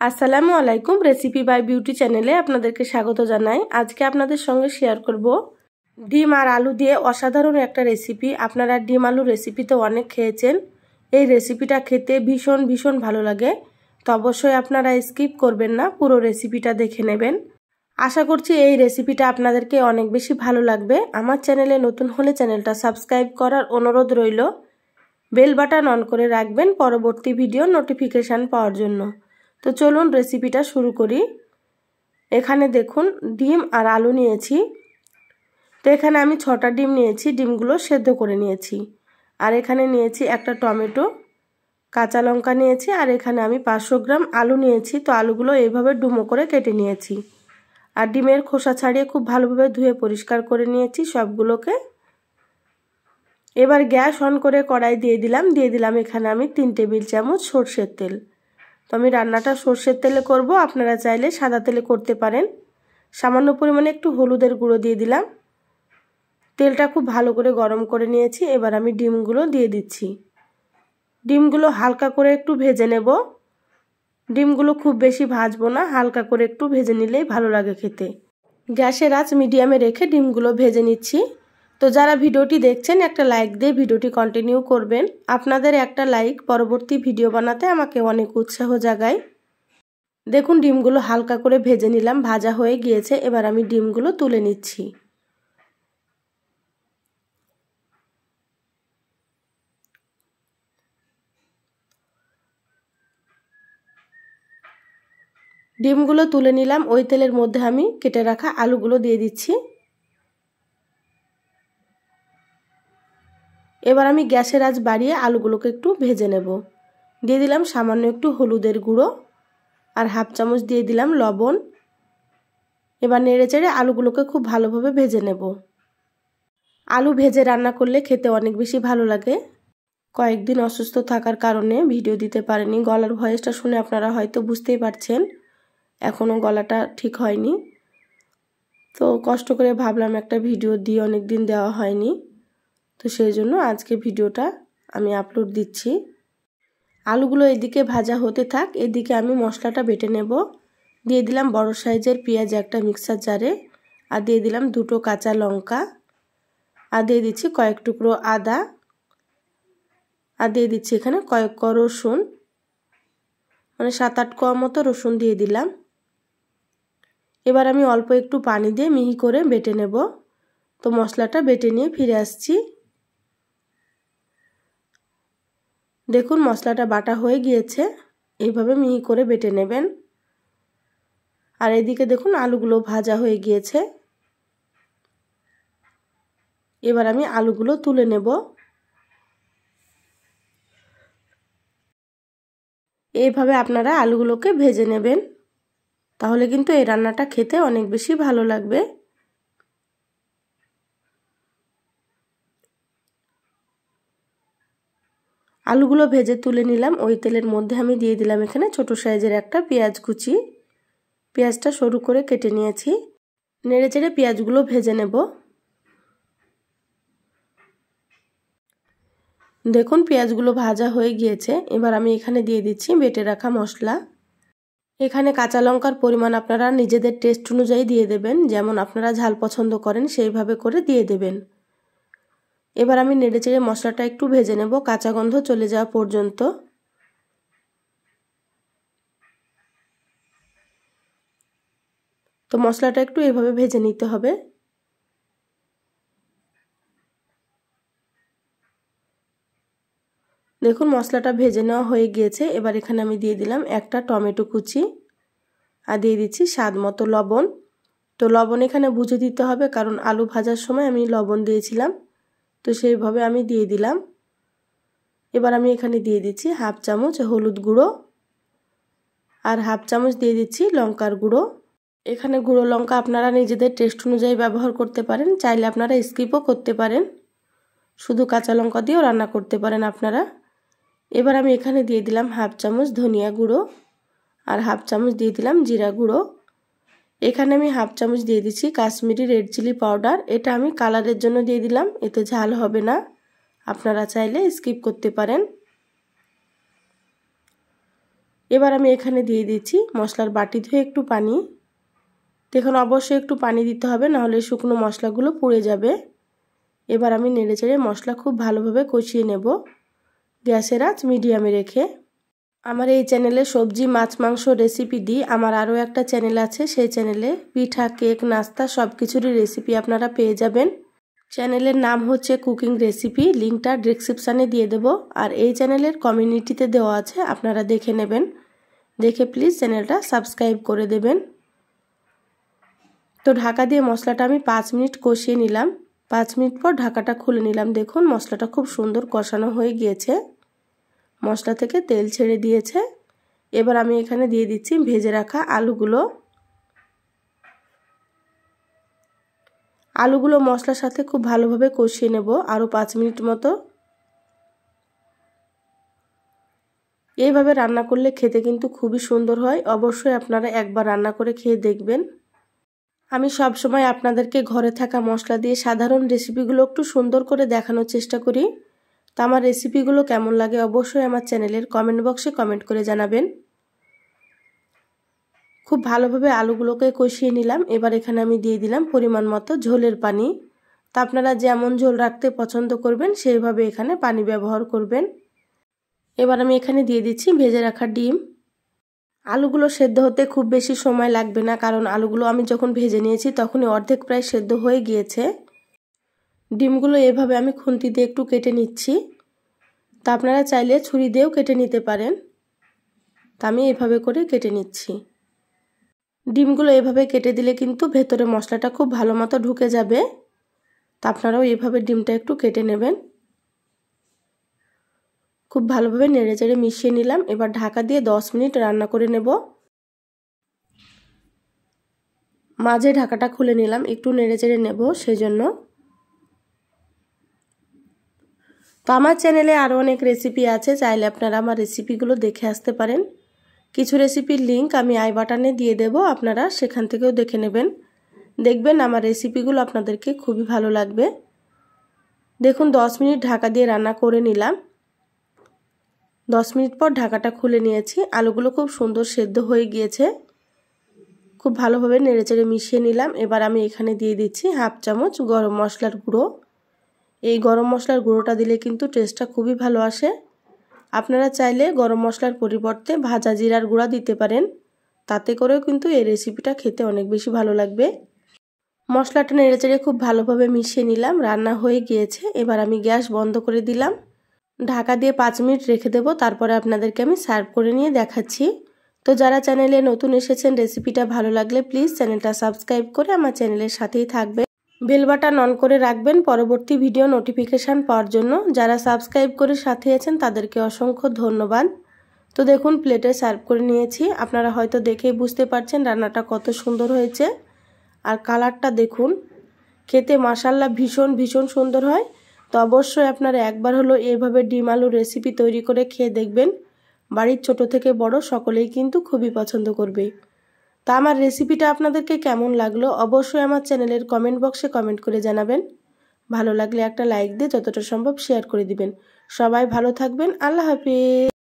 আসসালামু আলাইকুম। Recipe by beauty চ্যানেলে আপনাদেরকে স্বাগত জানাই। আজকে আপনাদের সঙ্গে শেয়ার করব ডিম আর আলু দিয়ে অসাধারণ একটা রেসিপি। আপনারা ডিম আলু রেসিপি তো অনেক খেয়েছেন, এই রেসিপিটা খেতে ভীষণ ভীষণ ভালো লাগে। তো অবশ্যই আপনারা স্কিপ করবেন না, পুরো রেসিপিটা দেখে নেবেন। আশা করছি এই রেসিপিটা আপনাদেরকে অনেক বেশি ভালো লাগবে। আমার চ্যানেলে নতুন হলে চ্যানেলটা সাবস্ক্রাইব করার অনুরোধ রইল। বেল বাটন অন করে রাখবেন পরবর্তী ভিডিও নোটিফিকেশান পাওয়ার জন্য। তো চলুন রেসিপিটা শুরু করি। এখানে দেখুন ডিম আর আলু নিয়েছি। তো এখানে আমি 6টা ডিম নিয়েছি, ডিমগুলো সেদ্ধ করে নিয়েছি। আর এখানে নিয়েছি একটা টমেটো, কাঁচা লঙ্কা নিয়েছি, আর এখানে আমি 500 গ্রাম আলু নিয়েছি। তো আলুগুলো এইভাবে ডুমো করে কেটে নিয়েছি। আর ডিমের খোসা ছাড়িয়ে খুব ভালোভাবে ধুয়ে পরিষ্কার করে নিয়েছি সবগুলোকে। এবার গ্যাস অন করে কড়াই দিয়ে দিলাম এখানে আমি 3 টেবিল চামচ সরষের তেল। তো আমি রান্নাটা সরষের তেলে করব, আপনারা চাইলে সাদা তেলে করতে পারেন। সামান্য পরিমাণে একটু হলুদের গুঁড়ো দিয়ে দিলাম। তেলটা খুব ভালো করে গরম করে নিয়েছি। এবার আমি ডিমগুলো দিয়ে দিচ্ছি। ডিমগুলো হালকা করে একটু ভেজে নেব। ডিমগুলো খুব বেশি ভাজবো না, হালকা করে একটু ভেজে নিলেই ভালো লাগে খেতে। গ্যাসের আঁচ মিডিয়ামে রেখে ডিমগুলো ভেজে নিচ্ছি। তো যারা ভিডিওটি দেখছেন একটা লাইক দিয়ে ভিডিওটি কন্টিনিউ করবেন। আপনাদের একটা লাইক পরবর্তী ভিডিও বানাতে আমাকে অনেক উৎসাহ জাগায়। দেখুন ডিমগুলো হালকা করে ভেজে নিলাম, ভাজা হয়ে গিয়েছে। এবার আমি ডিমগুলো তুলে নিচ্ছি। ডিমগুলো তুলে নিলাম। ওই তেলের মধ্যে আমি কেটে রাখা আলুগুলো দিয়ে দিচ্ছি। এবার আমি গ্যাসের আঁচ বাড়িয়ে আলুগুলোকে একটু ভেজে নেব। দিয়ে দিলাম সামান্য একটু হলুদের গুঁড়ো, আর হাফ চামচ দিয়ে দিলাম লবণ। এবার নেড়ে চেড়ে আলুগুলোকে খুব ভালোভাবে ভেজে নেব। আলু ভেজে রান্না করলে খেতে অনেক বেশি ভালো লাগে। কয়েকদিন অসুস্থ থাকার কারণে ভিডিও দিতে পারিনি। গলার ভয়েসটা শুনে আপনারা হয়তো বুঝতেই পারছেন এখনও গলাটা ঠিক হয়নি। তো কষ্ট করে ভাবলাম একটা ভিডিও দিয়ে, অনেক দিন দেওয়া হয়নি। তো সেই জন্য আজকে ভিডিওটা আমি আপলোড দিচ্ছি। আলুগুলো এদিকে ভাজা হতে থাক, এদিকে আমি মশলাটা বেটে নেব। দিয়ে দিলাম বড় সাইজের পেঁয়াজ একটা মিক্সার জারে, আর দিয়ে দিলাম 2টো কাঁচা লঙ্কা, আর দিয়ে দিচ্ছি কয়েক টুকরো আদা, আর দিয়ে দিচ্ছি এখানে কয়েক কোয়া রসুন, মানে 7-8 কোয়া মতো রসুন দিয়ে দিলাম। এবার আমি অল্প একটু পানি দিয়ে মিহি করে বেটে নেব। তো মশলাটা বেটে নিয়ে ফিরে আসছি। দেখুন মশলাটা বাটা হয়ে গিয়েছে, এইভাবে মিহি করে বেটে নেবেন। আর এদিকে দেখুন আলুগুলো ভাজা হয়ে গিয়েছে। এবার আমি আলুগুলো তুলে নেব। এইভাবে আপনারা আলুগুলোকে ভেজে নেবেন, তাহলে কিন্তু এই রান্নাটা খেতে অনেক বেশি ভালো লাগবে। আলুগুলো ভেজে তুলে নিলাম। ওই তেলের মধ্যে আমি দিয়ে দিলাম এখানে ছোট সাইজের একটা পেঁয়াজ কুচি। পেঁয়াজটা সরু করে কেটে নিয়েছি। নেড়ে চেড়ে পেঁয়াজগুলো ভেজে নেব। দেখুন পেঁয়াজগুলো ভাজা হয়ে গিয়েছে। এবার আমি এখানে দিয়ে দিচ্ছি বেটে রাখা মশলা। এখানে কাঁচা লঙ্কার পরিমাণ আপনারা নিজেদের টেস্ট অনুযায়ী দিয়ে দেবেন, যেমন আপনারা ঝাল পছন্দ করেন সেইভাবে করে দিয়ে দেবেন। এবার আমি নেড়ে চেড়ে মশলাটা একটু ভেজে নেব কাঁচা গন্ধ চলে যাওয়া পর্যন্ত। তো মশলাটা একটু এভাবে ভেজে নিতে হবে। দেখুন মশলাটা ভেজে নেওয়া হয়ে গিয়েছে। এবার এখানে আমি দিয়ে দিলাম একটা টমেটো কুচি, আর দিয়ে দিচ্ছি স্বাদ মতো লবণ। তো লবণ এখানে বুঝে দিতে হবে, কারণ আলু ভাজার সময় আমি লবণ দিয়েছিলাম, তো সেইভাবে আমি দিয়ে দিলাম। এবার আমি এখানে দিয়ে দিচ্ছি হাফ চামচ হলুদ গুঁড়ো, আর হাফ চামচ দিয়ে দিচ্ছি লঙ্কার গুঁড়ো। এখানে গুঁড়ো লঙ্কা আপনারা নিজেদের টেস্ট অনুযায়ী ব্যবহার করতে পারেন, চাইলে আপনারা স্কিপও করতে পারেন, শুধু কাঁচা লঙ্কা দিয়েও রান্না করতে পারেন আপনারা। এবার আমি এখানে দিয়ে দিলাম হাফ চামচ ধনিয়া গুঁড়ো, আর হাফ চামচ দিয়ে দিলাম জিরা গুঁড়ো। এখানে আমি হাফ চামচ দিয়ে দিচ্ছি কাশ্মীরি রেড চিলি পাউডার। এটা আমি কালারের জন্য দিয়ে দিলাম, এতে ঝাল হবে না, আপনারা চাইলে স্কিপ করতে পারেন। এবার আমি এখানে দিয়ে দিচ্ছি মশলার বাটি ধুয়ে একটু পানি। দেখুন অবশ্যই একটু পানি দিতে হবে, নাহলে শুকনো মশলাগুলো পুড়ে যাবে। এবার আমি নেড়েচেড়ে মশলা খুব ভালোভাবে কষিয়ে নেব, গ্যাসের আঁচ মিডিয়ামে রেখে। আমার এই চ্যানেলে সবজি, মাছ, মাংস রেসিপি দিই। আমার আরও একটা চ্যানেল আছে, সেই চ্যানেলে পিঠা, কেক, নাস্তা সব কিছুরই রেসিপি আপনারা পেয়ে যাবেন। চ্যানেলের নাম হচ্ছে কুকিং রেসিপি, লিঙ্কটা ডেসক্রিপশানে দিয়ে দেব। আর এই চ্যানেলের কমিউনিটিতে দেওয়া আছে, আপনারা দেখে নেবেন। দেখে প্লিজ চ্যানেলটা সাবস্ক্রাইব করে দেবেন। তো ঢাকা দিয়ে মশলাটা আমি 5 মিনিট কষিয়ে নিলাম। 5 মিনিট পর ঢাকাটা খুলে নিলাম। দেখুন মশলাটা খুব সুন্দর কষানো হয়ে গিয়েছে, মশলা থেকে তেল ছেড়ে দিয়েছে। এবার আমি এখানে দিয়ে দিচ্ছি ভেজে রাখা আলুগুলো। আলুগুলো মশলার সাথে খুব ভালোভাবে কষিয়ে নেব আরও 5 মিনিট মতো। এইভাবে রান্না করলে খেতে কিন্তু খুবই সুন্দর হয়। অবশ্যই আপনারা একবার রান্না করে খেয়ে দেখবেন। আমি সব সময় আপনাদেরকে ঘরে থাকা মশলা দিয়ে সাধারণ রেসিপিগুলো একটু সুন্দর করে দেখানোর চেষ্টা করি। তো আমার রেসিপিগুলো কেমন লাগে অবশ্যই আমার চ্যানেলের কমেন্ট বক্সে কমেন্ট করে জানাবেন। খুব ভালোভাবে আলুগুলোকে কষিয়ে নিলাম। এবার এখানে আমি দিয়ে দিলাম পরিমাণ মতো ঝোলের পানি। তা আপনারা যেমন ঝোল রাখতে পছন্দ করবেন সেইভাবে এখানে পানি ব্যবহার করবেন। এবার আমি এখানে দিয়ে দিচ্ছি ভেজে রাখা ডিম। আলুগুলো সেদ্ধ হতে খুব বেশি সময় লাগবে না, কারণ আলুগুলো আমি যখন ভেজে নিয়েছি তখনই অর্ধেক প্রায় সেদ্ধ হয়ে গিয়েছে। ডিমগুলো এভাবে আমি খুন্তি দিয়ে একটু কেটে নিচ্ছি। তা আপনারা চাইলে ছুরি দিয়েও কেটে নিতে পারেন। তা আমি এভাবে করে কেটে নিচ্ছি। ডিমগুলো এভাবে কেটে দিলে কিন্তু ভেতরে মশলাটা খুব ভালো মতো ঢুকে যাবে। তা আপনারাও এভাবে ডিমটা একটু কেটে নেবেন। খুব ভালোভাবে নেড়েচেড়ে মিশিয়ে নিলাম। এবার ঢাকা দিয়ে 10 মিনিট রান্না করে নেব। মাঝে ঢাকাটা খুলে নিলাম, একটু নেড়েচেড়ে নেব সেজন্য। তো আমার চ্যানেলে আরও অনেক রেসিপি আছে, চাইলে আপনারা আমার রেসিপিগুলো দেখে আসতে পারেন। কিছু রেসিপির লিঙ্ক আমি আই বাটনে দিয়ে দেব, আপনারা সেখান থেকেও দেখে নেবেন। দেখবেন আমার রেসিপিগুলো আপনাদেরকে খুবই ভালো লাগবে। দেখুন 10 মিনিট ঢাকা দিয়ে রান্না করে নিলাম। 10 মিনিট পর ঢাকাটা খুলে নিয়েছি। আলুগুলো খুব সুন্দর সেদ্ধ হয়ে গিয়েছে। খুব ভালোভাবে নেড়েচেড়ে মিশিয়ে নিলাম। এবার আমি এখানে দিয়ে দিচ্ছি হাফ চামচ গরম মশলার গুঁড়ো। এই গরম মশলার গুঁড়োটা দিলে কিন্তু টেস্টটা খুবই ভালো আসে। আপনারা চাইলে গরম মশলার পরিবর্তে ভাজা জিরার গুঁড়া দিতে পারেন, তাতে করেও কিন্তু এই রেসিপিটা খেতে অনেক বেশি ভালো লাগবে। মশলাটা নেড়েচেড়ে খুব ভালোভাবে মিশিয়ে নিলাম। রান্না হয়ে গিয়েছে। এবার আমি গ্যাস বন্ধ করে দিলাম। ঢাকা দিয়ে 5 মিনিট রেখে দেব, তারপরে আপনাদেরকে আমি সার্ভ করে নিয়ে দেখাচ্ছি। তো যারা চ্যানেলে নতুন এসেছেন, রেসিপিটা ভালো লাগলে প্লিজ চ্যানেলটা সাবস্ক্রাইব করে আমার চ্যানেলের সাথেই থাকবেন। বেল বাটন অন করে রাখবেন পরবর্তী ভিডিও নোটিফিকেশান পাওয়ার জন্য। যারা সাবস্ক্রাইব করে সাথে আছেন তাদেরকে অসংখ্য ধন্যবাদ। তো দেখুন প্লেটে সার্ভ করে নিয়েছি। আপনারা হয়তো দেখেই বুঝতে পারছেন রান্নাটা কত সুন্দর হয়েছে। আর কালারটা দেখুন, খেতে মাশাআল্লাহ ভীষণ ভীষণ সুন্দর হয়। তো অবশ্যই আপনারা একবার হলো এইভাবে ডিম আলুর রেসিপি তৈরি করে খেয়ে দেখবেন। বাড়ির ছোট থেকে বড় সকলেই কিন্তু খুবই পছন্দ করবে। তা আমার রেসিপিটা আপনাদেরকে কেমন লাগলো অবশ্যই আমার চ্যানেলের কমেন্ট বক্সে কমেন্ট করে জানাবেন। ভালো লাগলে একটা লাইক দিয়ে যতটা সম্ভব শেয়ার করে দিবেন। সবাই ভালো থাকবেন। আল্লাহ হাফেজ।